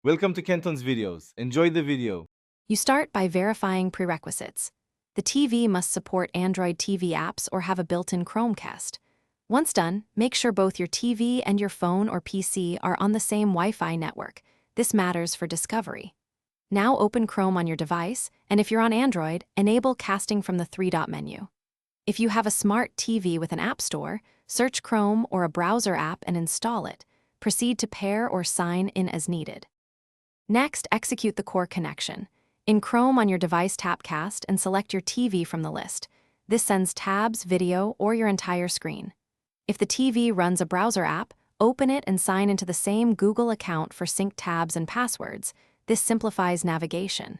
Welcome to Kenton's videos. Enjoy the video. You start by verifying prerequisites. The TV must support Android TV apps or have a built-in Chromecast. Once done, make sure both your TV and your phone or PC are on the same Wi-Fi network. This matters for discovery. Now open Chrome on your device, and if you're on Android, enable casting from the three-dot menu. If you have a smart TV with an app store, search Chrome or a browser app and install it. Proceed to pair or sign in as needed. Next, execute the core connection. In Chrome on your device, tap Cast and select your TV from the list. This sends tabs, video, or your entire screen. If the TV runs a browser app, open it and sign into the same Google account for synced tabs and passwords. This simplifies navigation.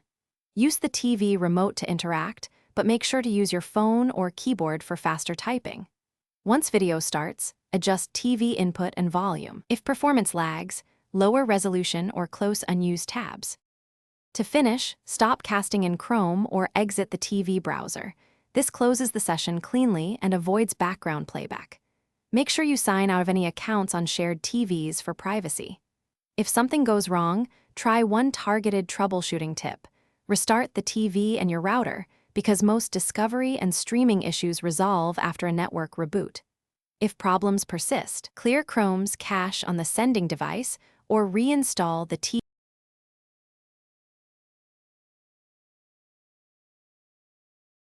Use the TV remote to interact, but make sure to use your phone or keyboard for faster typing. Once video starts, adjust TV input and volume. If performance lags, lower resolution or close unused tabs. To finish, stop casting in Chrome or exit the TV browser. This closes the session cleanly and avoids background playback. Make sure you sign out of any accounts on shared TVs for privacy. If something goes wrong, try one targeted troubleshooting tip. Restart the TV and your router, because most discovery and streaming issues resolve after a network reboot. If problems persist, clear Chrome's cache on the sending device or reinstall the TV.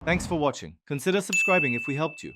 Thanks for watching. Consider subscribing if we helped you.